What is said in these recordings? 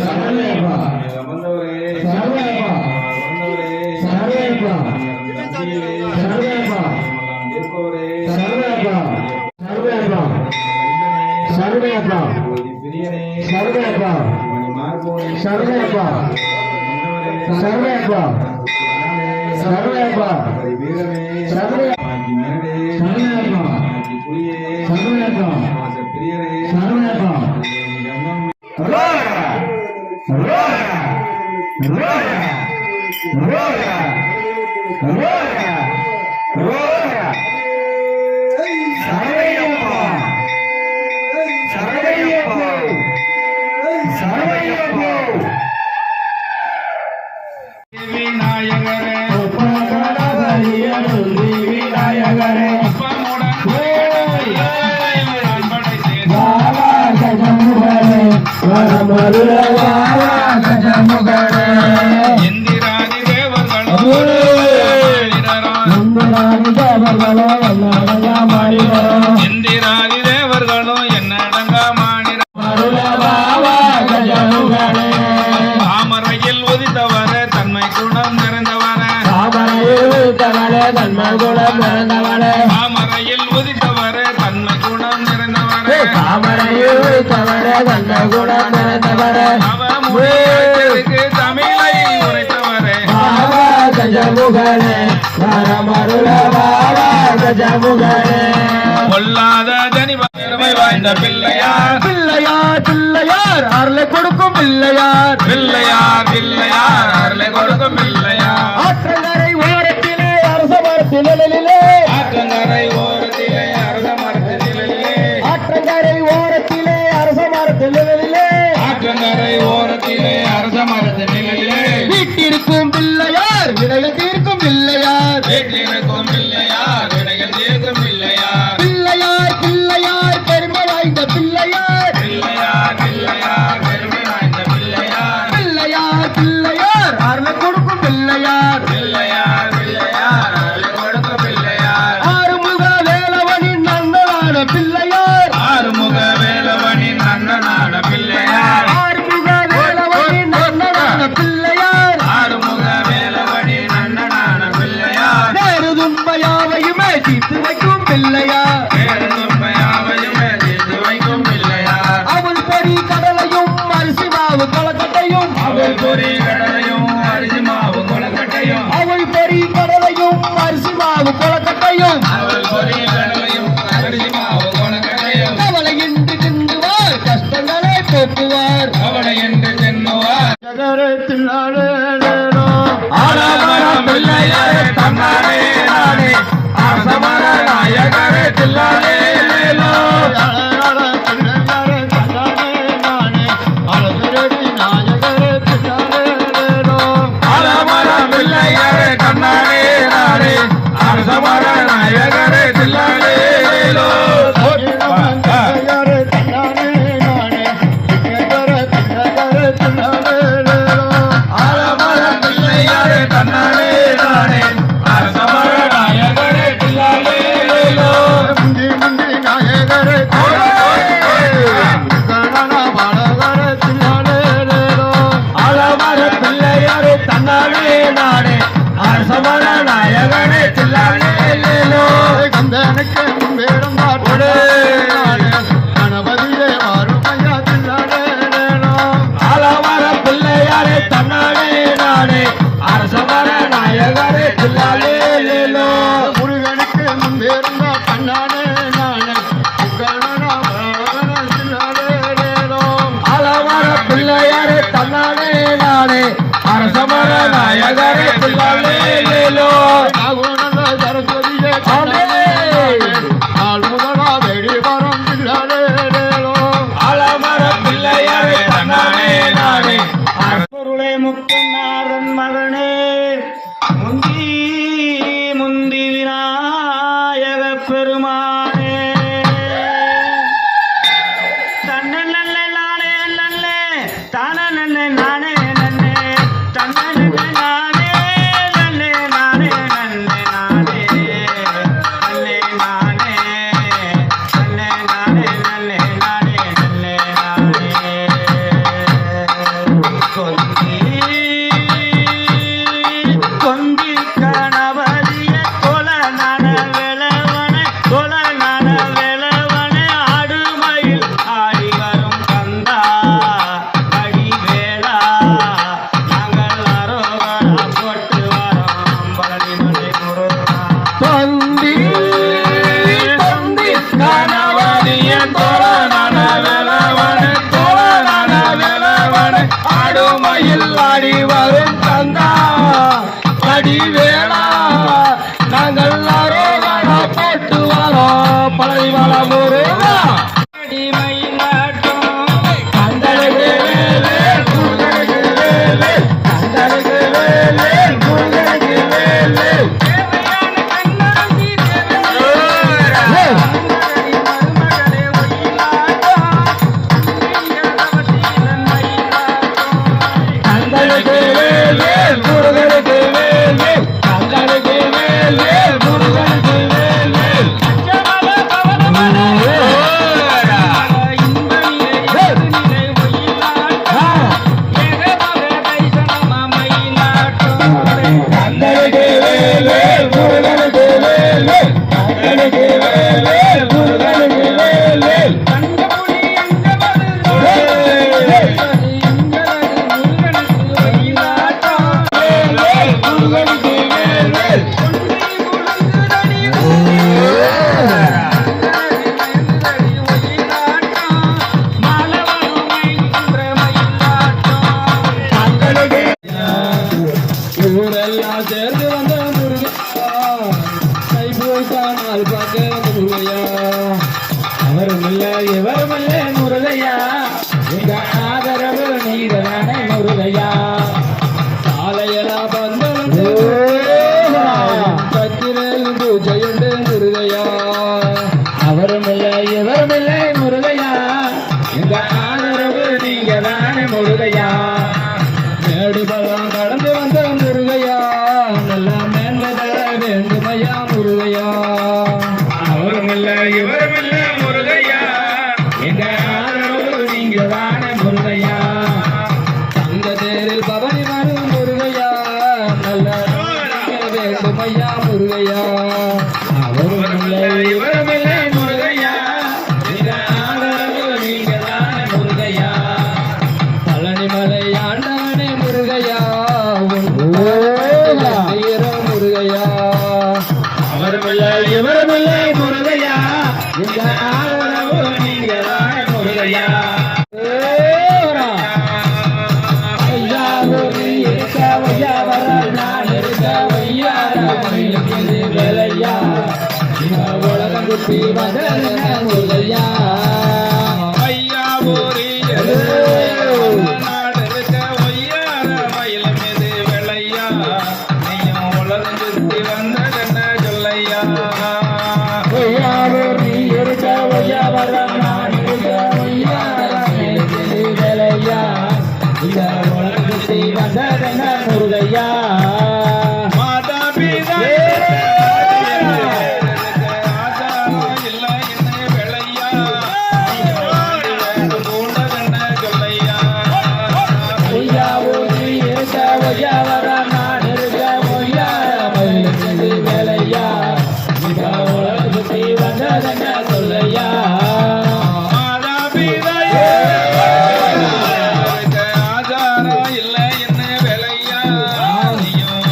சரணமையப்பா அமர்ந்தவரே சரணமையப்பா வந்தவரே சரணமையப்பா தந்தையிலே சரணமையப்பா இருப்பவரே சரணமையப்பா சரணமையப்பா சரணமையப்பா பிரியனே சரணமையப்பா மார்போனே சரணமையப்பா சரணமையப்பா சரணமையப்பா வீரமே சரணமையப்பா மேடே சரணமையப்பா புலியே சரணமையப்பா பிரியரே சரணமையப்பா ரோரா ரோரா ரோரா ரோரா ரோரா ரோரா சரணமையப்பா சரணமையப்பா சரணமையப்பா விநாயகரே விநாயகரே இந்திராதி தேவர்களோ இந்திராதி தேவர்களோ என்னடங்கா மாநில தாமரையில் உதித்தவர தன்மை குணம் நிறைந்தவர தாமரையில் உதித்தவர தன்மை குணம் நிறைந்தவர அவமுக்கு தமிழை உரைத்தவரே கொல்லாத தனிமை வாய்ந்த பிள்ளையார் பிள்ளையார் பிள்ளையார் அருளை கொடுக்கும் பிள்ளையார் பிள்ளையார் பிள்ளையார் அருளை கொடுக்கும் பிள்ளையார் ஆற்றங்கரை ஓரத்திலே அரச மரத்திலே ஆற்றங்கரை ஓரத்திலே அரச மரத்திலே ஆற்றங்கரை ஓரத்திலே அரச மரத்திலே ஆற்றங்கரை ஓரத்திலே அரச மரத்திலே வீட்டிற்கும் பிள்ளையார் வினைகள் தீர்க்கும் பிள்ளையார் வீட்டிற்கும் பிள்ளையார் விடைகள் தீர்க்கும் பிள்ளையார் பிள்ளையார் பிள்ளையார் பெருமை வாய்ந்த பிள்ளையார் பிள்ளையார் பிள்ளையார் பெருமை வாய்ந்த பிள்ளையார் பிள்ளையார் பிள்ளையார் அருளை கொடுக்கும் பிள்ளையார் பிள்ளையார் பிள்ளையார் அருளை கொடுக்கும் பிள்ளையார் ஆறுமுக வேலவனின் நந்தனான பிள்ளையார் ஆறுமுக வேலவனின் அண்ணனான பிள்ளையார் ஆறுமுக வேலவனின் நந்தனான பிள்ளையார் ஆறுமுக வேலவனின் அண்ணனான பிள்ளையார் வேறு துன்பையாவையுமே தீர்த்து வைக்கும் பிள்ளையார் பேருமையாவையுமே தீர்த்து வைக்கும் பிள்ளையார் அவள் பொறி கடலையும் அரிசி மாவு கொலக்கட்டையும் அவள் பொறி கடலையும் அரிசி மாவு கொலக்கட்டையும் அவள் பொறி கடலையும் அரிசி மாவு கொலக்கட்டையும் அவள் பொறி கடலையும் அரிசி மாவு கொலக்கட்டையும் கவலை என்று தின்றுவார் கஷ்டங்களை போக்குவார் அவளை என்று தென்னுவார் ஆலமரம் பிள்ளையாரே தன்னாரே நானே அரசமர நாயகரே தில்லாலே லேலோ ஆலமரம் பிள்ளையாரே தன்னாரே நானே அரசமர நாயகரே தில்லாலே லேலோ ஆலமரம் பிள்ளையாரே தன்னாரே நானே அரசமர நாயகரே தில்லாலே லேலோ ஆலமர பிள்ளையாரே தன்னாரே நானே அரசமர நாயகரே தில்லாலே லேலோ கந்தனுக்கு வேடம் காட்டு கணபதியே வாருமையா தில்லாடேனோ ஆலமர பிள்ளையாரே தன்னாரே நானே அரசமர நாயகரே தில்லாலே லேலோ முருகனுக்கு முன்பேருந்த கண்ணானே நானே ஆலமர பிள்ளையாரே தன்னாரே நானே அரசமர நாயகரே தில்லாலே லேலோ சரஸ்வதியே நாள் முதலா வெடி வரம் தில்லாடேனோ ஆலமர பிள்ளையாரே தன்னாரே நானே பொருளே முக்கநாதன் மகனே முந்தி முந்தி விநாயக பெருமானே தன்னை நல்ல நானே நல்லே தான நல்ல நானே நன்னே தன்னை நல்ல நானே நல்லே நானே நல்லே நானே நல்லே நானே நல்லே நானே நல்லே நானே நல்லே நானே கொந்தி கணவதிய கொல நட விளவன ஆடுமயில் ஆடி வரும் கந்தா அடிவேளா நாங்கள் அரோகரா போட்டு வரோம் பழனிமலை முருகா தொந்தி தொந்தி கணவதிய தோழனான விளவன ஆடுமயில் ஆடி வரும் கந்தா அடிவேளா நாங்கள் அரோகரா போட்டு வரோம் பழனிமலை முருகா அடிமயிலாட்டம் கந்தனுக்கு வேலே முருகனுக்கு வேலே கந்தனுக்கு வேலே முருகனுக்கு வேலே தேவையான கண்ணாசி கந்தனுக்கு வேலே முருகனுக்கு வேலே கந்தனுக்கு வேலே முருகனுக்கு வேலே கந்தனுக்கு வேலே முருகனுக்கு வேலே கந்தனுக்கு வேலே முருகனுக்கு வேலே முருகனுக்கு வேலே கந்தனுக்கு ஊரெல்லாம் சேர்ந்து வந்த முருகையா கைப்போய்த்தானால் பார்க்க வந்த முருகையா அவரும் இல்லை இவரும் இல்லை முருகையா எங்க ஆதரவு நீதானே முருகையா சாலையெல்லாம் வந்து பத்திரையில் பூஜையுண்டு முருகையா அவரும் இல்லை இவரும் இல்லை முருகையா எங்க ஆதரவு நீங்க தானே முருகையா மேடு பலம் கடந்து வந்த முருகையா நல்ல மேன்மதர வேண்டுமையா முருகையா அவரும் இல்லை இவரும் இல்லை முருகையா எங்க ஆதரவு நீங்க தானே முருகையா தங்க தேரில் பவனி வரும் முருகையா நல்ல வேண்டுமையா முருகையா அவரும் இல்லை இவரும் இல்லை முருகையா எங்க ஆதரவு நீங்க தானே முருகையா பழனிமலை ஆண்டவனே முருகையா முருகையா அவருமில்லை இவருமில்லை முருகையா இந்த ஆதரவு நீங்க முருகையா ஐயா ஒரு இருக்க வையா வர நான் இருக்க வையா வேலையா உலகம் குட்டி வந்த முருகையா ஐயா போரி நாடருக்க ஒய்யார மயில் மீது வெள்ளையா நீயும் உலர்ந்துத்தி வந்த கண்ண சொல்லையா ஐயாவோ நீ இருக்க வையா வர நான் இருக்க வையா வேலையா இந்த உலகத்தை வந்ததன முருகையா மாதா பிதா இல்லை என்ன வெள்ளையா பூண்ட கண்ண சொல்லையா ஐயாவோ நீ இருக்க வையா வர நான் இருக்க வையா வேலையா இந்த உலகத்தை வந்ததன சொல்லையா மாதா பிதா ஆதாரம் இல்லை என்ன வெள்ளையா நீயும்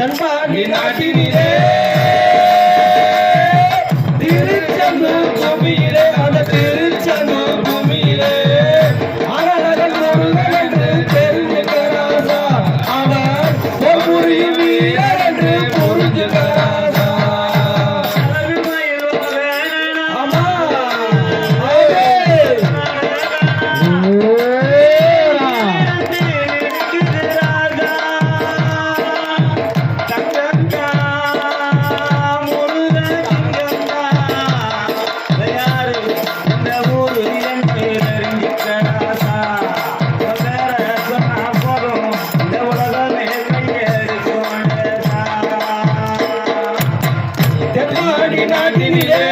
தென்பாண்டி நாட்டினிலே திருச்செந்தூர் பூமியிலே அந்த திருச்செந்தூர் பூமியிலே அழகன் முருகன் என்று தெரிஞ்சுக்கிறாசா அவர் புரியும் வீரர் என்று புரிஞ்சுக்கிறாசா ஆமா தென்பாண்டி நாட்டினிலே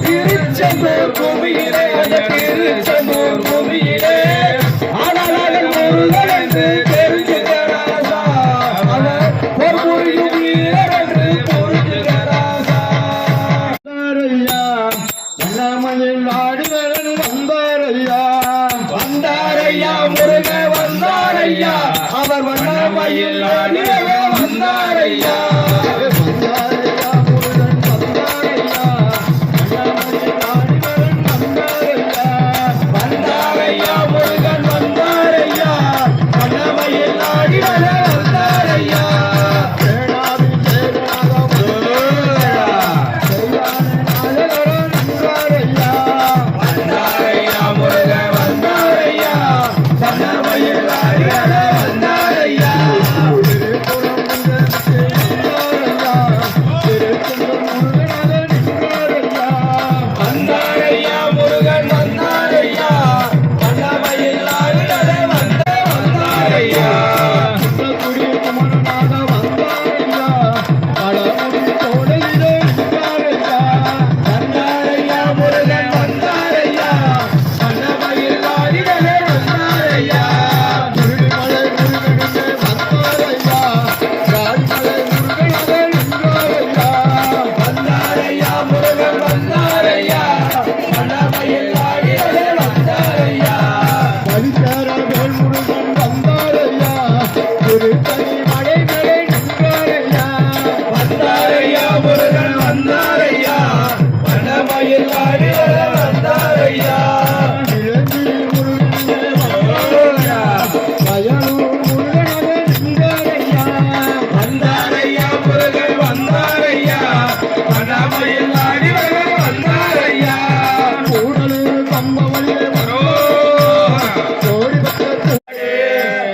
திருச்செந்தூர் பூமியிலே அந்த திருச்செந்தூர் பூமியிலே அழகன் முருகன் என்று தெரிஞ்சுக்கிறாசா அவர் புரியும் வீரர் என்று புரிஞ்சுக்கிறாசா வண்ணமயில் நாடுகள் வந்தாரையா வந்தாரையா முருக வந்தாரையா அவர் வண்ணமயில் நாடுகள் வந்தாரையா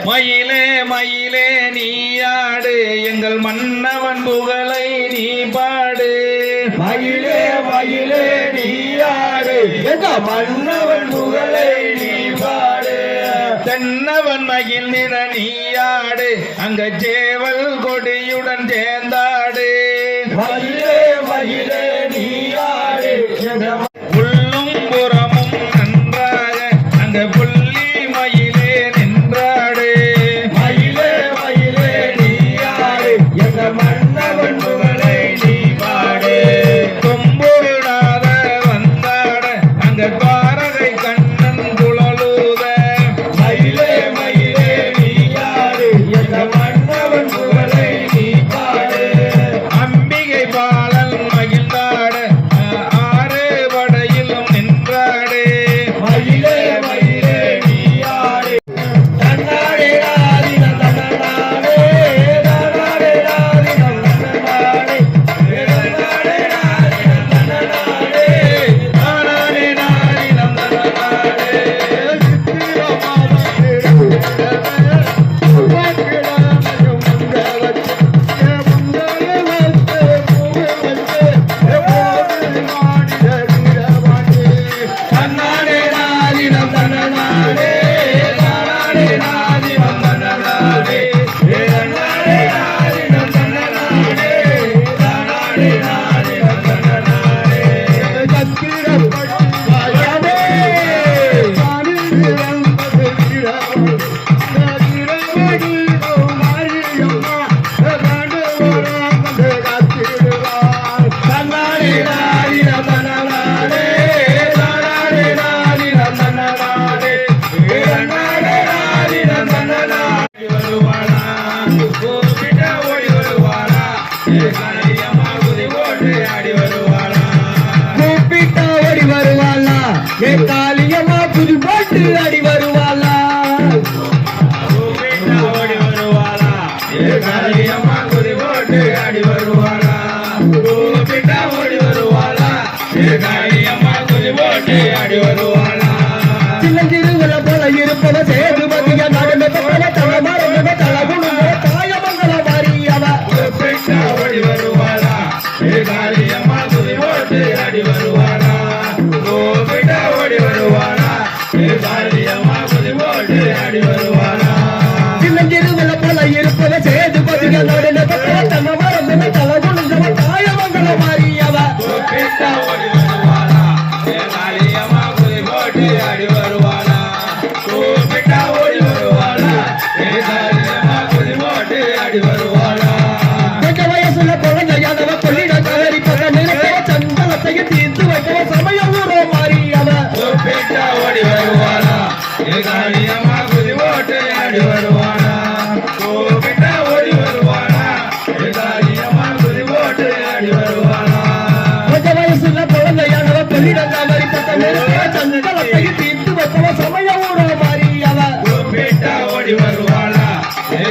மயிலே மயிலே நீயாடு எங்கள் மன்னவன் புகழை நீ பாடு மயிலே மயிலே நீயாடு எங்கள் மன்னவன் புகழை நீ பாடு தென்னவன் மகிழ் நிற நீயாடு அங்க சேவல் கொடியுடன் சேர்ந்தாடு மயிலே மயிலே நீயாடு உள்ளும் புறமும் நன்றாக அங்க புள்ளி மயிலே நின்றாடு மயிலே மயிலே நீயாடு எங்க மன்னவன் புகழை நீ பாடு கொம்புடாத வந்தாட அங்க பாரகை கண்ணன் குழலூத மயிலே மயிலே நீயாடு எங்க மன்னவன் புகழை நீ பாடு அம்பிகை பாலன் மகிழ்ந்தாட ஆறு படையிலும் நின்றாடு மயிலே மயிலே நீயாடு தன்னாடே ராதினம் தன்னாடே தன்னாடே ராதினம் தன்னாடே தன்னாடே ராதினம் தன்னாடே தன்னாடே ராதினம் தன்னாடே தன்னாடே ராதினம் தன்னாடே தன்னாடே ராதினம் தன்னாடே தன்னாடே ராதினம் தன்னாடே தன்னாடே ராதினம் தன்னாடே சத்திரப்பட்டி கூப்பிட்டா ஓடி வருவாளா காளியம்மா குதி போட்டு ஆடி வருவாளா கூப்பிட்டா ஓடி வருவாளா காளியம்மா குதி போட்டு ஆடி வருவாளா வயசுல குழந்தையானவ கொள்ளிட கலரி சந்தனத்தையும் தீர்த்து வைக்கிற சமயம் மாறியவ கூப்பிட்டா ஓடி வருவாளா காளியம்மா குதி போட்டு ஆடி வருவாளா கூப்பிட்டா ஓடி வருவாளா காளியம்மா குதி போட்டு ஆடி வருவாளா வயசுல குழந்தையானவ கொள்ளிட கலரி சந்தனத்தையும் தீர்த்து வைக்கிற சமயம் மாறியவ கூப்பிட்டா ஓடி வருவாளா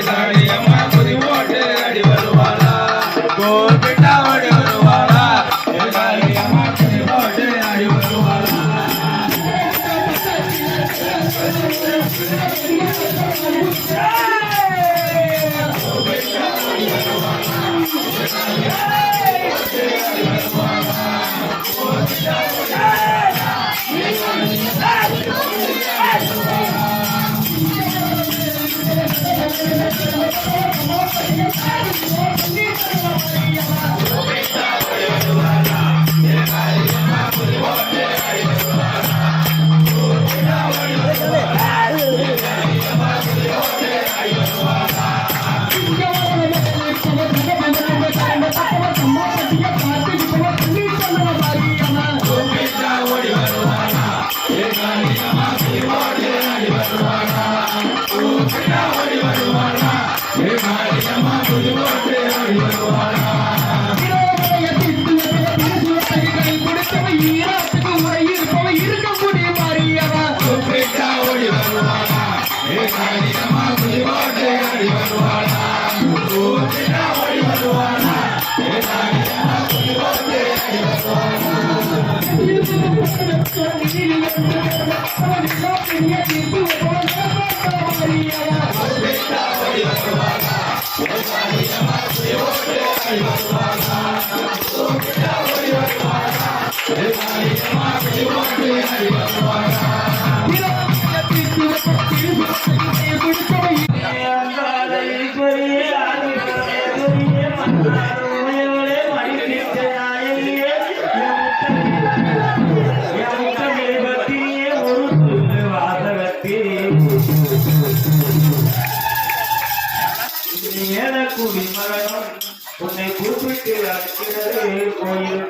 காளியம்மா குதி போட்டு ஆடி வருவாளா கூப்பிட்டா ஓடி வருவாளா காளியம்மா குதி போட்டு ஆடி வருவாளா உன்னை கூப்பிட்டு அழைக்கிறது கோயில்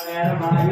நேரமம்மா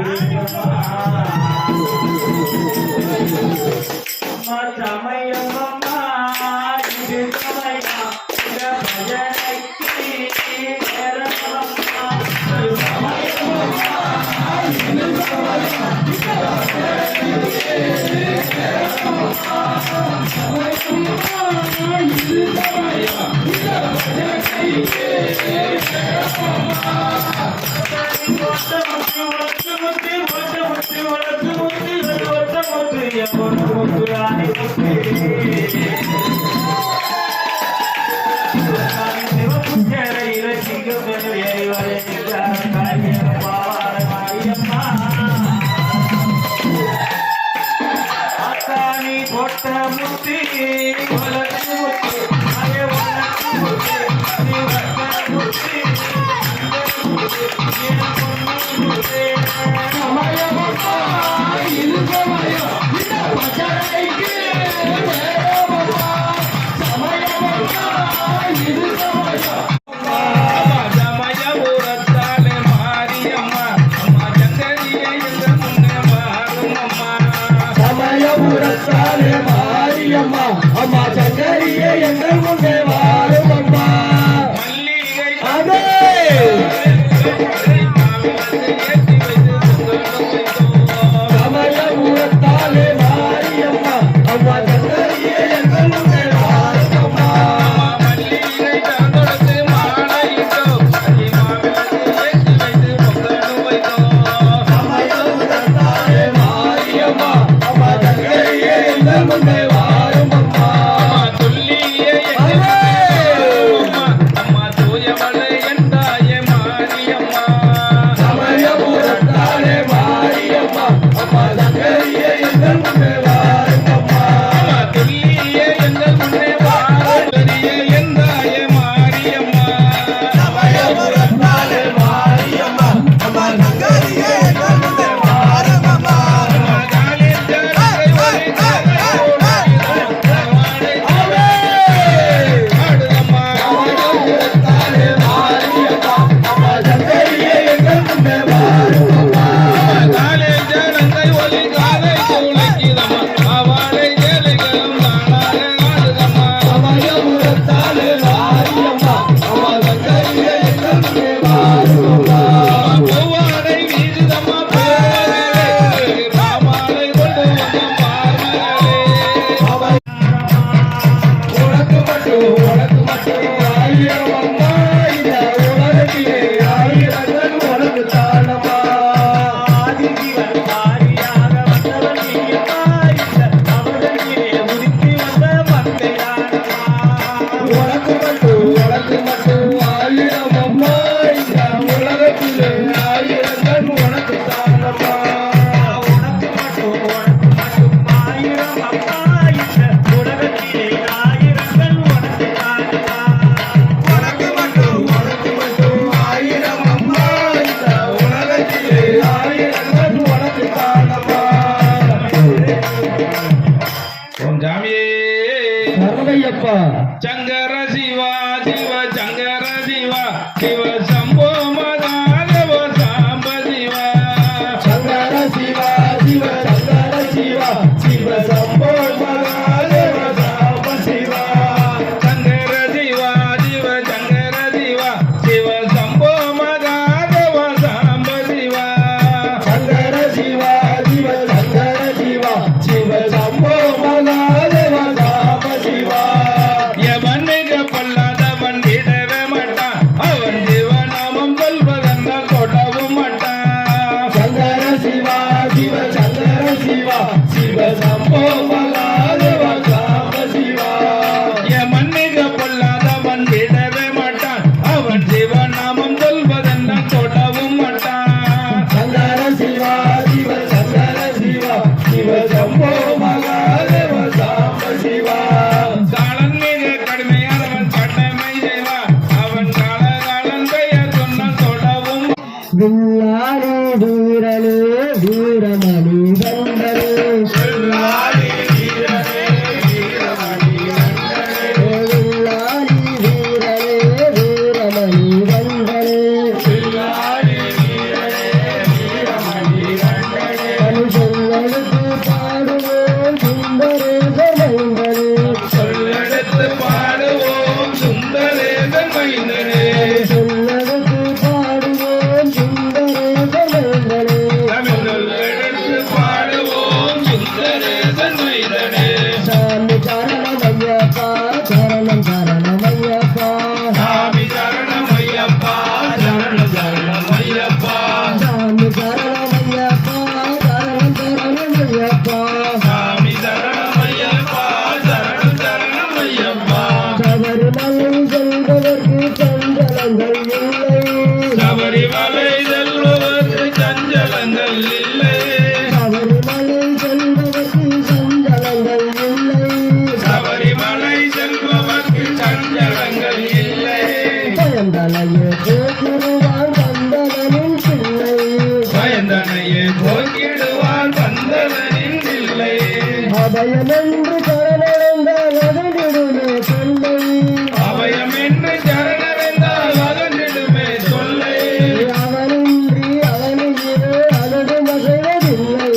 வீரனே வீரமணி கண்டனே சொல்லாடி வீரனே வீரமணி கண்டனே வில்லாளி வீரனே வீரமணி கண்டனே சொல்லாடி வீரனே வீரமணி கண்டனே அணு சொல்லெடுத்து பாடுவோம் சுந்தரேச மைந்தனே சொல்லெடுத்து பாடுவோம் சுந்தரேசன் மைந்தனே சொல்லெடுத்து பாடுவோம் சுந்தரேச மைந்தனே தமிழ் சொல்லெடுத்து பாடுவோம் சுந்தரேசன் மைந்தனே சாமி சரணமையப்பா சரணம் சரணமையப்பா சாமி சரணமையப்பா சரணம் சரணமையப்பா சாமி சரணமையப்பா சரணம் சரணமையப்பா சாமி சரணமையப்பா சரணம் சரணமையப்பா சபரிமலை செல்வதற்கு சஞ்சலங்கள் இல்லை சபரிமலை செல்வதற்கு சஞ்சலங்கள் இல்லை சபரிமலை செல்வதற்கு சஞ்சலங்கள் இல்லை சபரிமலை செல்வதற்கு சஞ்சலங்கள் இல்லை பயந்தலையே போக்கிடுவார் வந்தவனின் பிள்ளை பயந்தனையே போக்கிடுவான் வந்தவனின் இல்லை அபயமென்று சரணடைந்தால் அதனிடுமே சொல்லை அபயம் என்று சரணடைந்தால் அதனிடுமே சொல்லை அவனின்றி அவனிலே அனடும் அசைவதில்லை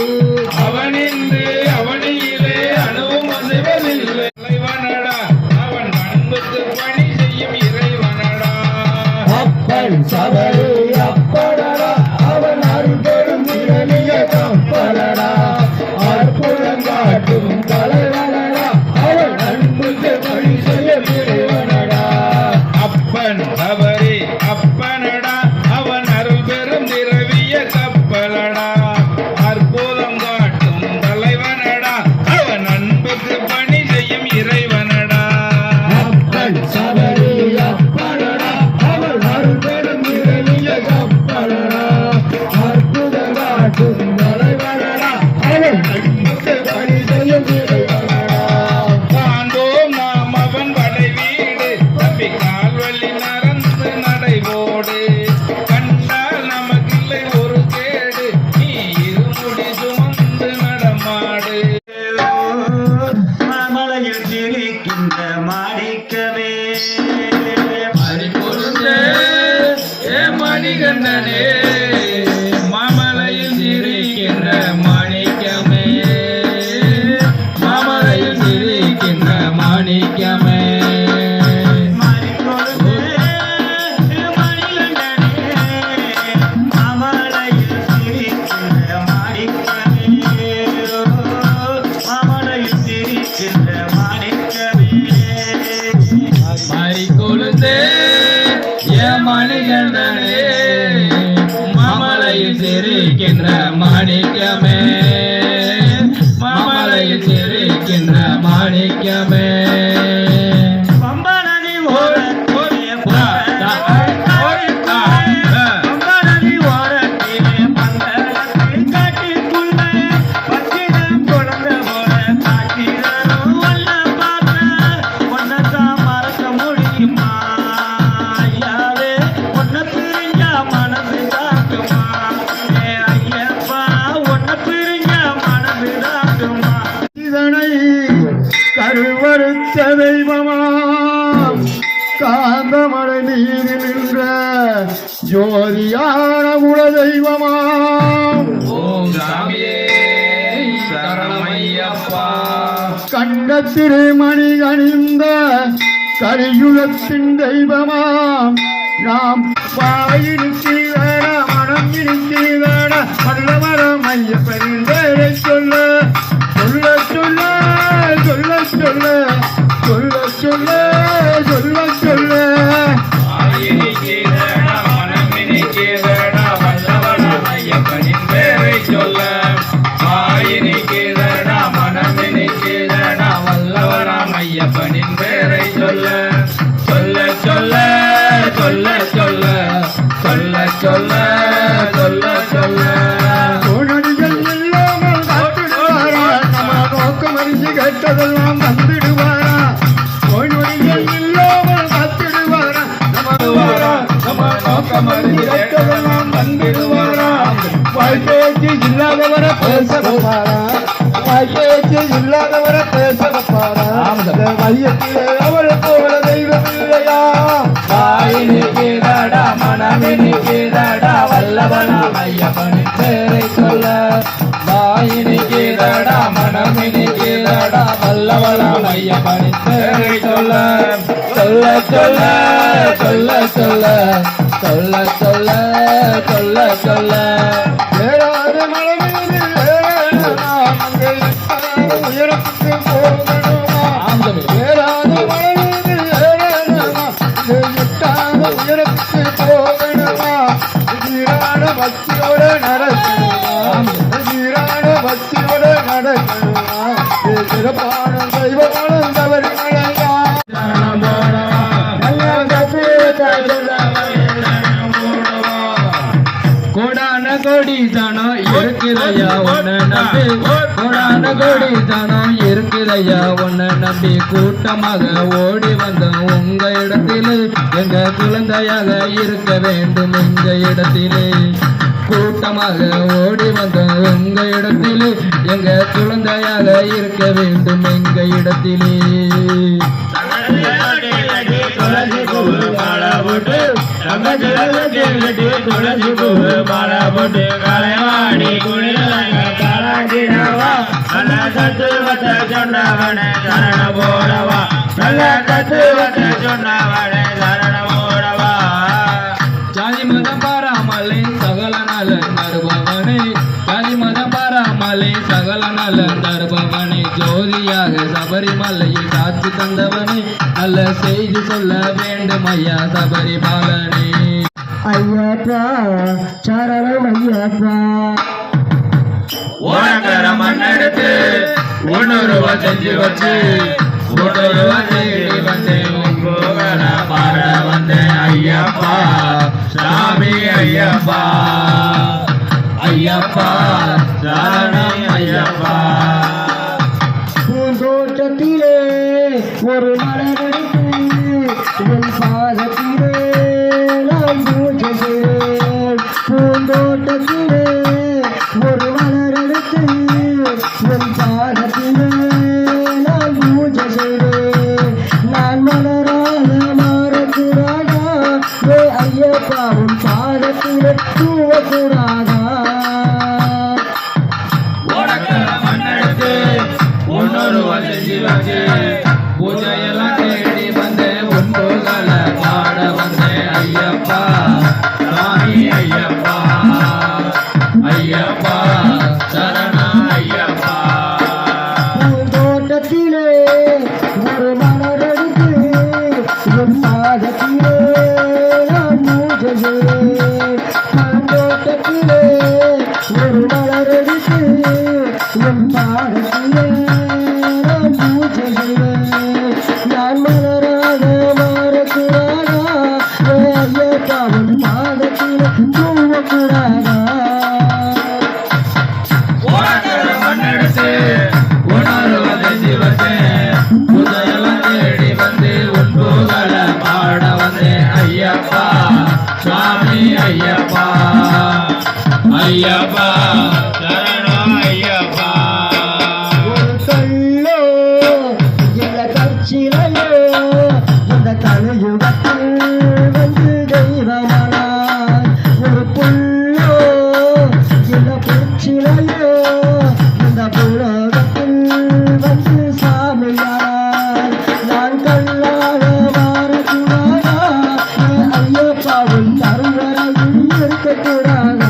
அவனின்று அவனியிலே அணுவும் அசைவதில்லை இறைவனடா அவன் அன்புக்கு பணி செய்யும் இறைவனடா அப்பன் சபரி அப்பனடா அவன் அருள்பெரும் இரணிய கப்பலடா அற்புதம் காட்டும் தலைவனடா அவன் அன்புக்கு பணி செய்ய இறைவனடா அப்பன் அவரே அப்பனடா அவன் அருள் பெரும் திரவிய கப்பலடா அற்புதம் காட்டும் தலைவனடா அவன் அன்புக்கு பணி செய்யும் இறைவனடா அப்பன் சபரி அப்பனடா அவன் அருள்பெரும் இரணிய கப்பலடா அற்புதம் காட்டும் தலைவனடா அவன் அன்புக்கு பணி செய்ய இறைவனடா காண்போம் நாம் அவன் வடை வீடு தப்பி கால்வழி நடந்து நடைபோடு கண்டால் நமக்கில்லை ஒரு கேடு நீ இருமுடி சுமந்து நடமாடு மாமலையில் சிரிக்கின்ற மாணிக்கமே மணிப்பொருந்தே ஏ மணிகண்டனே மாமலையில் சிரிக்கின்ற மாணிக்கமே மாமலையில் சிரிக்கின்ற மாணிக்கமே மறிக்கொழுந்தே ஏ மணிகண்டனே மாமலையில் சிரிக்கின்ற மாணிக்கமே மாமலையில் சிரிக்கின்ற மாணிக்கமே பம்பனதி ஓரத்திலே பம்பனதி ஓரத்திலே பந்தளத்தில் காட்டிக்குள்ளே பச்சிடம் குழந்த போல காட்டிலும் வல்ல பார்த்த ஒன்னதான் மறக்க முடியுமா ஐயாவே ஒன்ன பிரிஞ்சா மனசு தாக்குமா ஏ ஐயப்பா ஒன்ன பிரிஞ்சா மனசு தாக்குமா இதனை கருவறுத்த தெய்வமாம் காந்தமலை மீது நின்ற ஜோதியான குல தெய்வமாம் ஓம் சாமியே சரணமையப்பா கண்ட திருமணி கணிந்த கலியுகத்தின் தெய்வமாம் நாம் பாயினுக்கு வேட மனம் இனிக்கு வேட வல்லவரம் ஐயப்பனின் வேலை சொல்ல சொல்ல சொல்ல சொல்ல சொல்ல சொல்ல சொல்ல சொல்ல சொல்ல ஆயினிக்கு வேடா மனமினிக்கு வேடா வல்லவராம் ஐயப்பனின் பேரை சொல்ல ஆயினிக்கு வேடா மனமினிக்கு வேடா வல்லவராம் ஐயப்பனின் பேரை சொல்ல சொல்ல சொல்ல சொல்ல சொல்ல சொல்ல சொல்ல சொல்ல சொல்ல கோணடிகள் எல்லாம் பேச்சு இல்லாதவரை பேச வைப்பாரா பேச்சு இல்லாதவரை பேச வைப்பாரா மையத்திலே அவளை போல தெய்வம் இல்லையா வாயினிக்கிறடா மனமினிக்கிறடா வல்லவனா ஐயப்பனின் பேரை சொல்ல வாயினிக்கிறடா மனமினிக்கிறடா வல்லவனா ஐயப்பனின் பேரை சொல்ல சொல்ல சொல்ல சொல்ல சொல்ல சொல்ல சொல்ல சொல்ல சொல்ல ஏறாத மலை மீது உயரத்துக்கு போகணுமா ஏறாத மலை மீது எட்டாத உயரத்துக்கு போகணுமா சீரான பக்தியோட நடக்கணுமா சீரான பக்தியோட நடக்கணுமா சிறப்பான தெய்வமான தவறுகளையா கோடான கோடி ஜனம் இருக்குதையா உன்னை நம்பி கோடான கோடி ஜனம் இருக்குதையா உன்னை நம்பி கூட்டமாக ஓடி வந்த உங்க இடத்திலே எங்க குழந்தையாக இருக்க வேண்டும் எங்க இடத்திலே கூட்டமாக ஓடி வந்த உங்க இடத்திலே எங்க குழந்தையாக இருக்க வேண்டும் எங்க இடத்திலே துளசி பூவு மாலை போட்டு துளசி பூவு மாலை போட்டு கலைவாடி குளிரங்க கலாண்டிடவா நல்ல தத்துவத்தை சொன்னவனே சரண போடவா நல்ல தத்துவத்தை சொன்னவனே சரண போடவா ஜாதி மதம் பாராமலே சகல நல நறுபவனே ஜாதி மதம் பாராமலே சகல நல நறுபவனே ஜோதியாக சபரிமலையில் காட்சி தந்தவனே நல்ல செய்தி சொல்ல வேண்டும் ஐயா சபரிபாலனே ஐயப்பா சரணம் ஐயப்பா ஓடக்கர மண்ணெடுத்து ஒன்னொருவ செஞ்சு வச்சு ஒன்னொருவ தேடி வந்தேன் உங்கோகல பாட வந்தேன் ஐயப்பா சாமி ஐயப்பா ஐயப்பா சரணம் ஐயப்பா பூந்தோட்டத்திலே ஒரு மலரெடுத்து உன் பாதத்திலே நான் பூஜை செய்வேன் பூந்தோட்டத்திலே ஒரு மலரெடுத்து உன் பாதத்திலே நான் பூஜை செய்வேன் நான் மலராக மாறக்கூடாதா ஐயப்பா உன் பாதத்திலே தூவக்கூடாதா ஓடக்கர மண்ணெடுத்து ஒன்னொருவ செஞ்சு வச்சு பூஜையெல்லாம் தேடி வந்தேன் ஒன்போகல பாட வந்தேன் ஐயப்பா சாமி ஐயப்பா ஐயப்பா சரணம் ஐயப்பா பூந்தோட்டத்திலே ஒரு மலரெடுத்து உன் பாதத்திலே நான் பூஜை செய்வேன் பூந்தோட்டத்திலே ஒரு மலரெடுத்து உன் பாதத்திலே நான் பூஜை செய்வேன் நான் மலராக மாறக்கூடாதா ஐயப்பா உன் பாதத்திலே தூவக்கூடாதா ஓடக்கர மண்ணெடுத்து ஒன்னொருவ செஞ்சு வச்சேன் பூஜையெல்லாம் தேடி வந்து ஒன்போகல பாட வந்தேன் ஐயப்பா சாமி ஐயப்பா ஐயப்பா சரணம் ஐயப்பா ஒரு கல்லோ இந்த கட்சியிலையோ இந்த கலியுகத்தில் வந்து தெய்வமானார் ஒரு புல்லோ இந்த பூச்சிலையோ இந்த புலகத்தில் வந்து சாமியார் நான் கல்லாக மாறக்கூடாதா ஐயப்பாவும் தருவரையில் இருக்கக்கூடாதா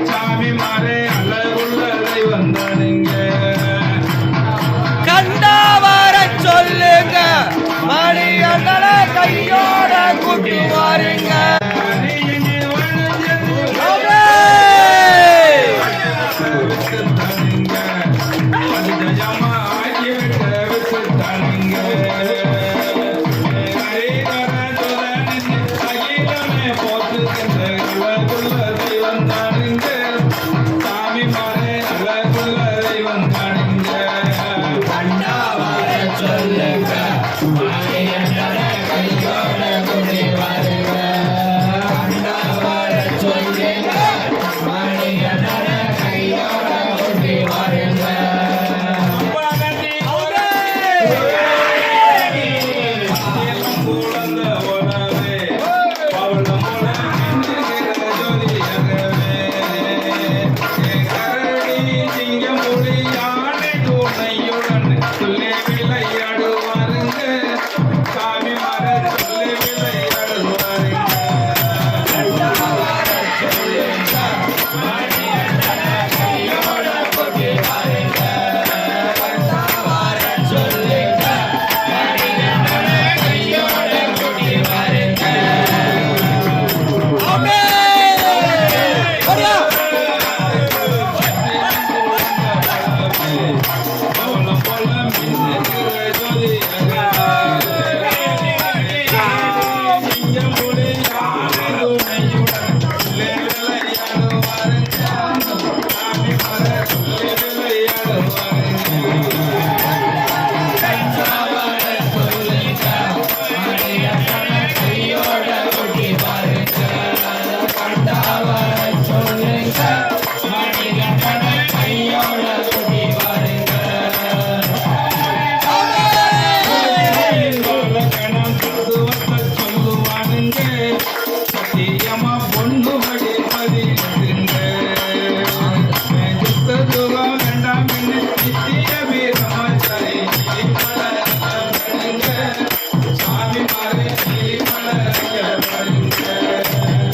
சாமி மாறே அல்ல உள்ளதை வந்தானுங்க கண்டாவர சொல்லுங்க மணி அண்ணனை கையோட கூட்டி வாருங்க சாமி மாறே நல்ல வந்தானுங்க ஜோதி சிங்கம் புலி துணையுடன் விளையாடும் வாருங்க சாமி மலை விளையாடும் பொண்ணு வழி பதினெட்டுங்க வேண்டாம் நித்திய வீரமாச்சாரி சாமி மாறி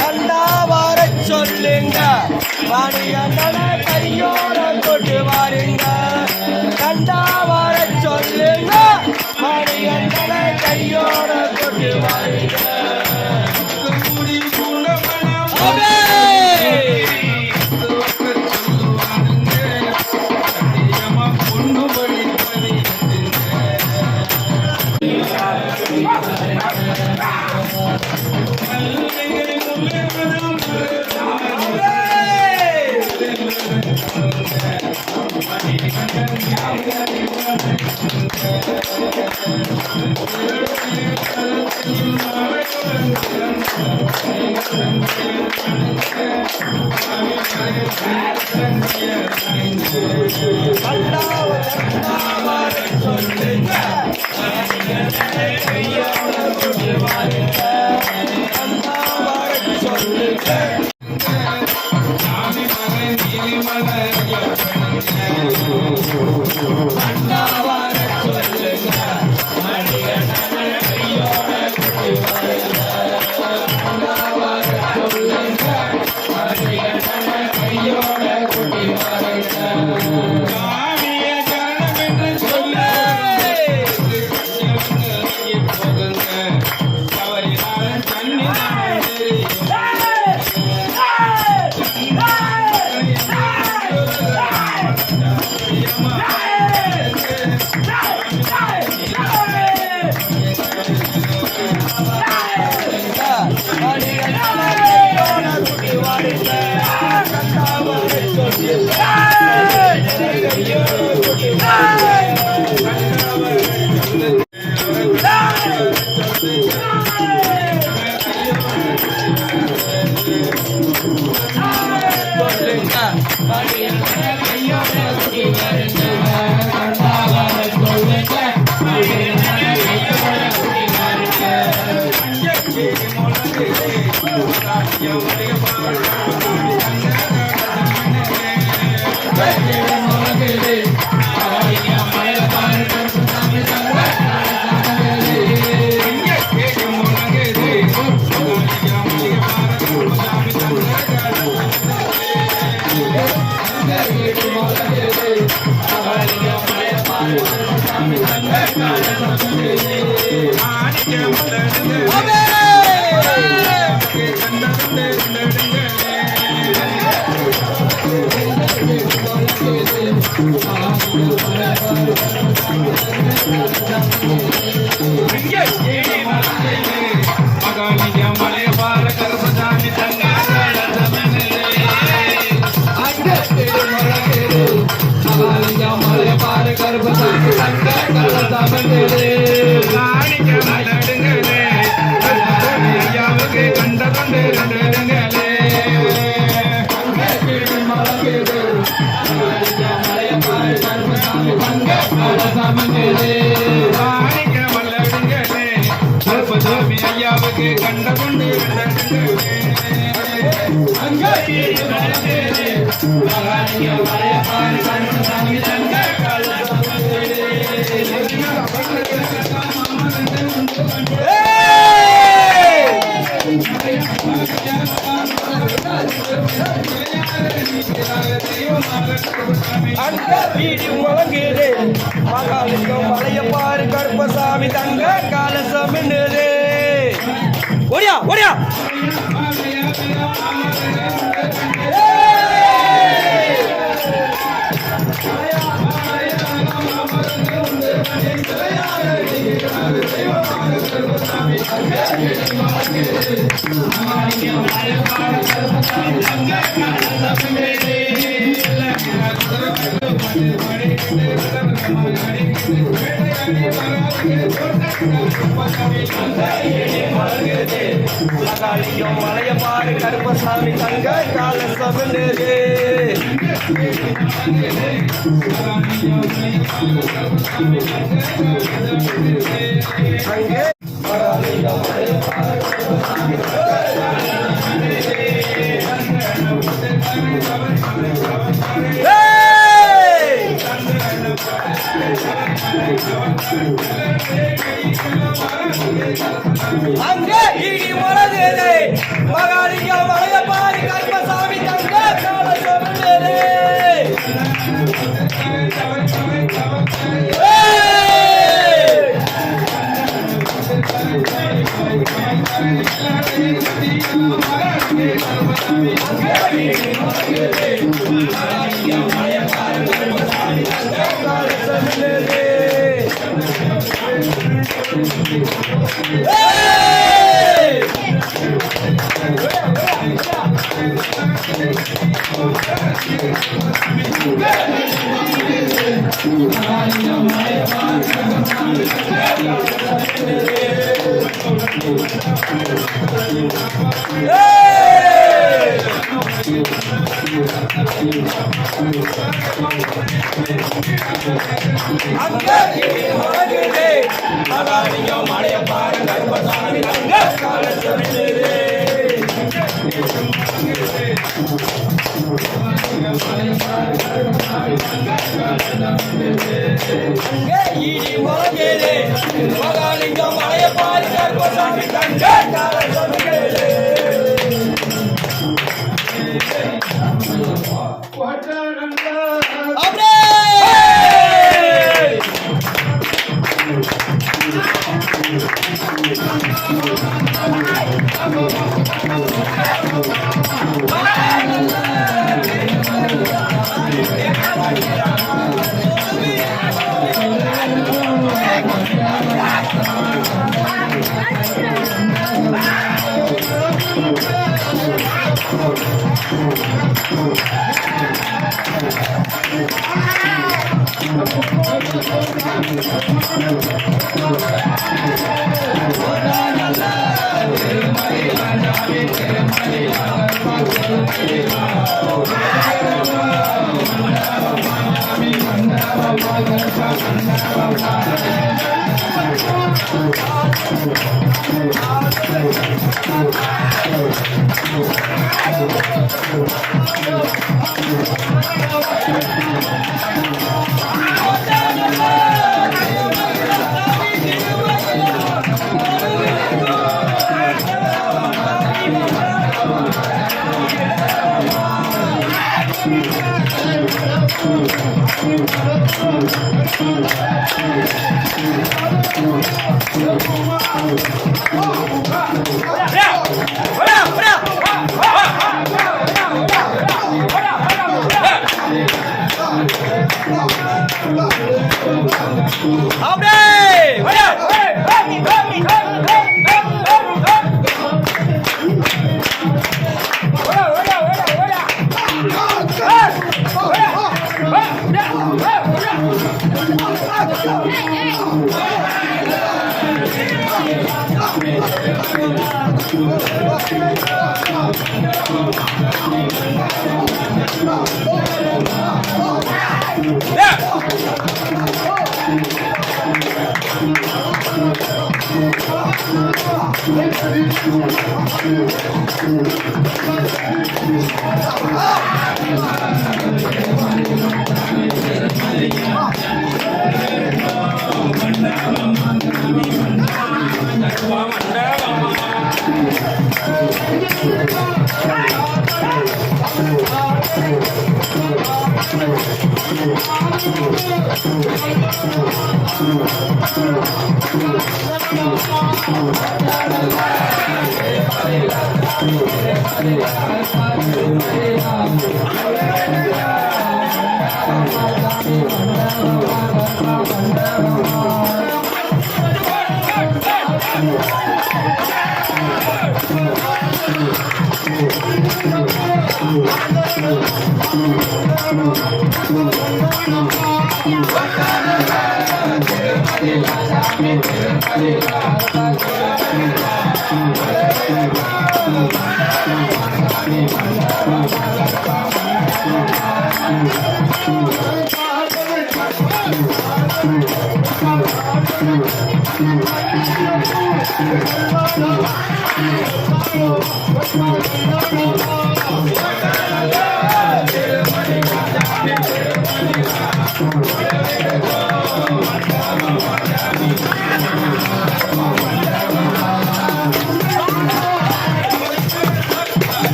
கண்டா வர சொல்லுங்க மணிகண்டனை கையோட கொண்டு வாருங்க கண்டா வர சொல்லுங்க மணிகண்டனை கையோட கொண்டு வாருங்க கூடி குணமணம் பொண்ணு வழி கண்டா வர சொல்லுங்க மணிகண்டனை கையோட கொண்டு வாருங்க கண்டா வர சொல்லுங்க சாமி மலை நீலிமலை கண்டா வர சொல்லுங்க மணிகண்டனை கையோட கொண்டு வாருங்க கண்டா வர சொல்லுங்க மணிகண்டனை கையோட கொண்டு வாருங்க சாமிய சரணம் என்று சொல்லு போதுங்க தவறினாலும் சன்னிதானம் தெரியும் ஐயாவுக்கு கண்ட கொண்டு அந்த வீடு முழங்குது மகாலிங்கம் மலையப்பாரு கருப்பசாமி தங்க காலசம் என்னது ஓடியா ஓடியா Hey! மலைய பாரு கருப்பசாமி தங்க கால சமந்தே அங்கே இடி மலதேரே மகாலிங்க மலைய பாரு கருப்பசாமி தங்க கால சமந்தே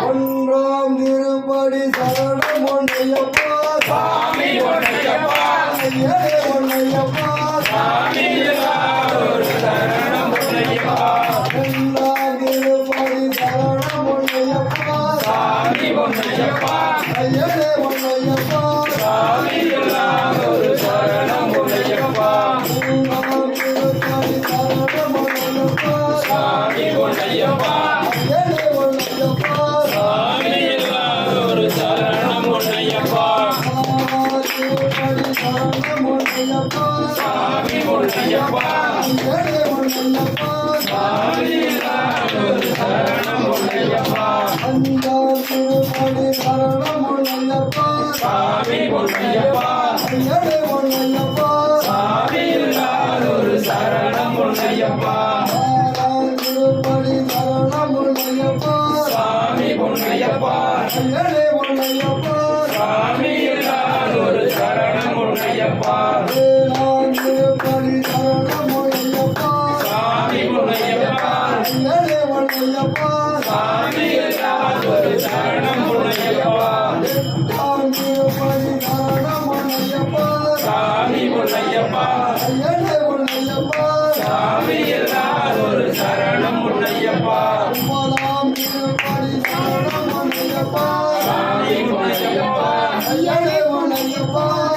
ஒன்றாம் திருப்படி சரணம் ஒன்றையப்பா சாமி ஒன்றையப்பா ஒன்றையப்பா சாமி சரணம் ஒன்றையப்பா ஒன்றாம் திருப்படி சரணம் ஒன்றையப்பா சாமி ஒன்றையப்பா ஒன்றையப்பா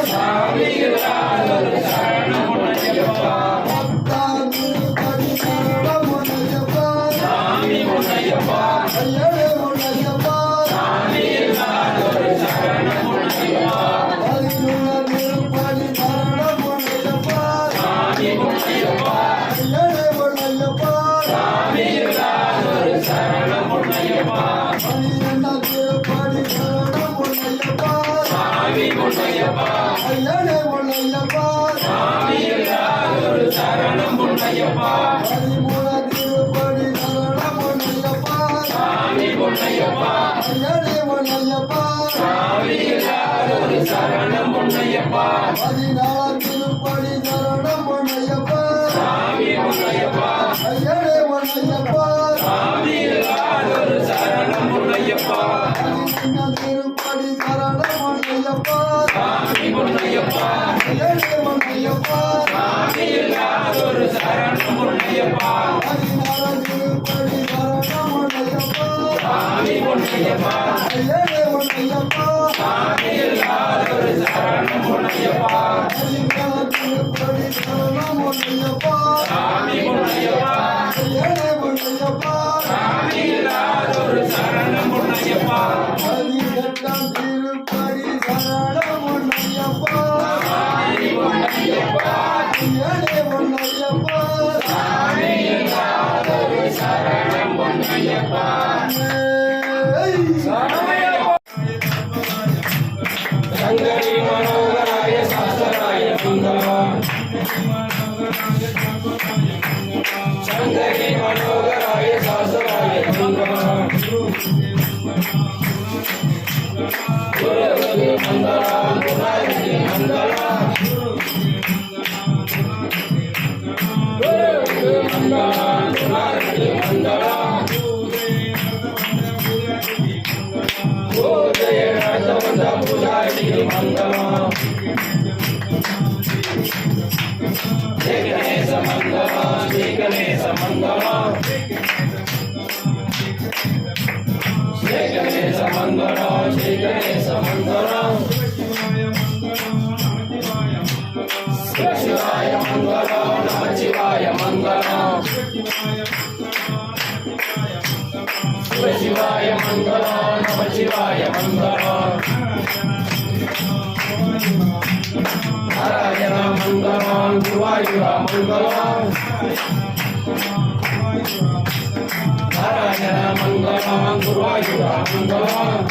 சாமி சரணம் ஒன்றையப்பா ஒன்றாம் திருப்படி சரணம் ஒன்றையப்பா சாமி ஒன்றையப்பா பொன்னையப்பா பதிமூல திருப்படி சரணம் பொன்னையப்பா சாமி பொன்னையப்பா ஐயனே பொன்னையப்பா சாமி இல்லாதொரு சரணம் பொன்னையப்பா 14 திருப்படி சரணம் பொன்னையப்பா சாமி பொன்னையப்பா ஐயனே பொன்னையப்பா சாமி இல்லாதொரு சரணம் பொன்னையப்பா 13 திருப்படி சரணம் பொன்னையப்பா சாமி பொன்னையப்பா ஐயனே பொன்னையப்பா சாமி இல்லாதொரு சரணம் பொன்னையப்பா 16 திருப்படி சரணம் பொன்னையப்பா சாமி பொன்னையப்பா ஐயனே பொன்னையப்பா சாமி இல்லாதொரு சரணம் பொன்னையப்பா 17 திருப்படி சரணம் பொன்னையப்பா சாமி பொன்னையப்பா ஐயனே பொன்னையப்பா சாமி இல்லாதொரு சரணம் பொன்னையப்பா 18 திருப்படி சரணம் பொன்னையப்பா சாமி பொன்னையப்பா ஐயனே பொன்னையப்பா சாமி இல்லாதொரு சரணம் பொன்னையப்பா சங்கரி மனோகராய சாஸ்திராய மங்களம் சங்கரி மனோகராய சாஸ்திராய மங்களம் குருவுக்கு மங்களம் குருவுக்கு மங்களம் குருவுக்கு மங்களம் குருவுக்கு மங்களம் பூஜையை நடத்த வந்த பூஜாரிக்கு மங்களம் ஸ்ரீ கணேச மங்களம் ஸ்ரீ கணேச மங்களம் ஸ்ரீ கணேச மங்களம் ஸ்ரீ கணேச மங்களம் சிவாய மங்களம் நமச்சிவாய மங்களம் சிவாய மங்களம் நமச்சிவாய மங்களம் நாராயண மங்களம் குருவாயூர மங்களம் நாராயண மங்களம் குருவாயூர மங்களம்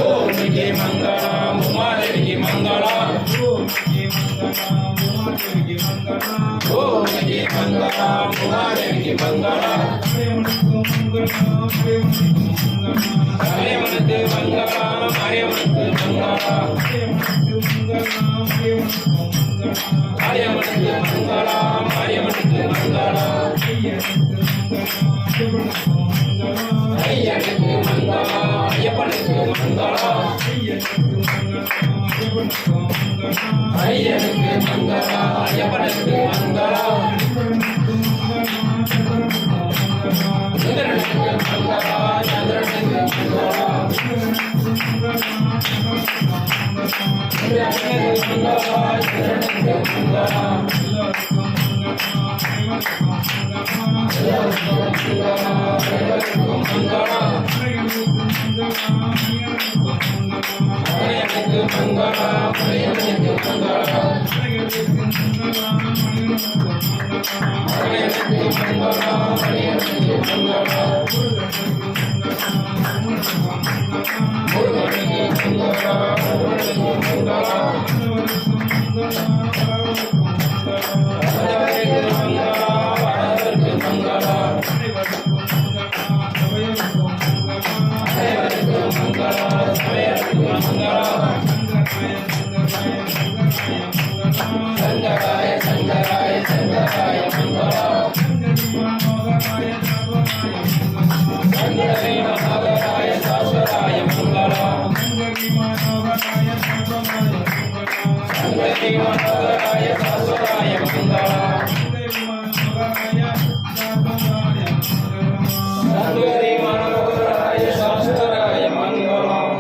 ஓமிக்கு மங்களம் உமாதேவிக்கு மங்களம் ஓமிக்கு மங்களம் உமாதேவிக்கு மங்களம் அரியவனுக்கு மங்களம் அரியவனுக்கு மங்களம் அரியவனுக்கு மங்களம் அரியவனுக்கு மங்களம் ஐயனுக்கு மங்களம் ஐயப்பனுக்கு மங்களம் ஐயனுக்கு மங்களம் ஐயப்பனுக்கு மங்களம் சந்திரனுக்கு மங்களம் சந்திரனுக்கு மங்களம் சந்திரனுக்கு மங்களம் சந்திரனுக்கு மங்களம் சங்கராய சங்கராய சங்கராய மங்களம் சங்கரி மனோகராய சாஸ்வராய மங்களம் சங்கரி மனோகராய சாஸ்வராய மங்களம் சங்கரி மனோகராய சாஸ்வராய மங்களம்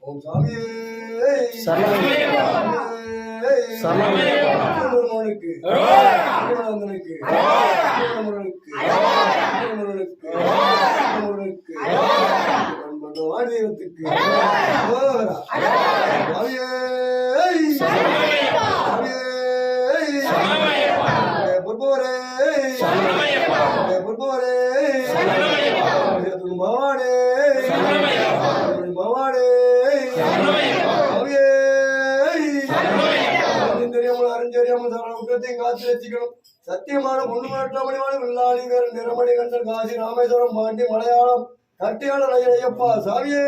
ஓம் சாமியே சரணமையப்பா சரணமையப்பா முருகனுக்கு முருகனுக்கு முருகனுக்கு வாடி தெய்வத்துக்கு சாமியே பொறுப்பவரே பொறுப்பவரே பவானே பவானே தெரியாமல் அறிஞ்சறியாமல் சகல உற்றத்தையும் காத்து வச்சுக்கணும். சத்தியமான பொண்ணுமணி வில்லாளி வேறு நிறமணி கண்டல் காசி ராமேஸ்வரம் பாண்டி மலையாளம் கட்டியாளர் ஐயப்பா சாமியே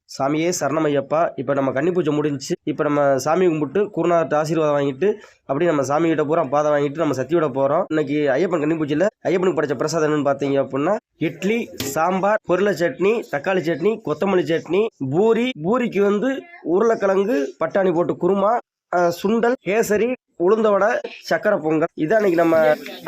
சாமியே சரணமையப்பா. இப்போ நம்ம கன்னி பூஜை முடிஞ்சிச்சு. இப்போ நம்ம சாமி கும்பிட்டு குருநாதர்கிட்ட ஆசீர்வாதம் வாங்கிட்டு அப்படியே நம்ம சாமி கிட்ட பூரா பாதை வாங்கிட்டு நம்ம சத்தி விட போகிறோம். இன்னைக்கு ஐயப்பன் கன்னி பூஜையில் ஐயப்பனுக்கு படைச்ச பிரசாதம் என்னன்னு பார்த்தீங்க அப்படின்னா இட்லி, சாம்பார், பொருளை சட்னி, தக்காளி சட்னி, கொத்தமல்லி சட்னி, பூரிக்கு உருளைக்கிழங்கு பட்டாணி போட்டு குருமா, சுண்டல், கேசரி, உளுந்த வடை, சக்கரை பொங்கல். இதான் இன்னைக்கு நம்ம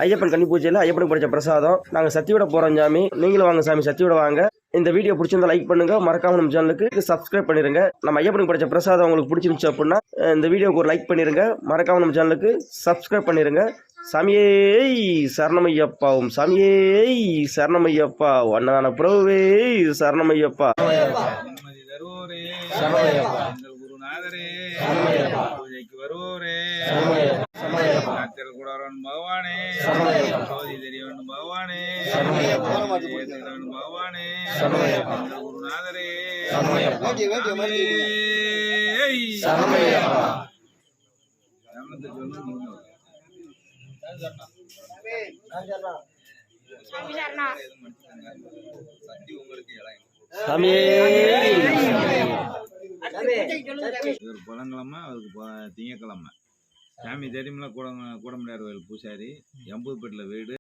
ஐயப்பன் கன்னி பூஜையில் ஐயப்பனுக்கு படிச்ச பிரசாதம். நாங்கள் சத்தி விட போகிறோம் சாமி. நீங்களும் வாங்க சாமி, சத்தி விட வாங்க. இந்த வீடியோ பிடிச்சிருந்தா லைக் பண்ணுங்க, மறக்காம நம்ம சேனலுக்கு சப்ஸ்கிரைப் பண்ணிருங்க. நம்ம ஐயப்பனுக்கு படிச்ச பிரசாதம் உங்களுக்கு பிடிச்சிருந்துச்சு அப்படின்னா இந்த வீடியோக்கு ஒரு லைக் பண்ணிருங்க, மறக்காம நம்ம சேனலுக்கு சப்ஸ்கிரைப் பண்ணிருங்க. சாமியே சரணமையப்பாவும் சாமியே சரணமையப்பா அன்னதான பிரபுவே சரணமையப்பா தருவோரே சரணமையப்பா எங்கள் குருநாதரே சரணமையப்பா பூஜைக்கு வருவோரே சரணமையப்பா நாச்சல் கூடாரன் பகவானே சரணமையப்பா ஜோதி தெரியவன் பகவானே சரணமையப்பா தெரியவன் பகவானே சரணமையப்பா எங்கள் குருநாதரே சரணமையப்பா சாமியே. சரணமையப்பா நாமத்தை சொல்லணும் நீங்க. சக்தி உங்களுக்கு இளையம். சாமியே இவர் புதன்கிழமை அவருக்கு திங்கக்கிழமை. சாமி தெரியுமில்ல கூட முடியாத கோயில் பூசாரி, எம்பூர்பேட்டில் வீடு.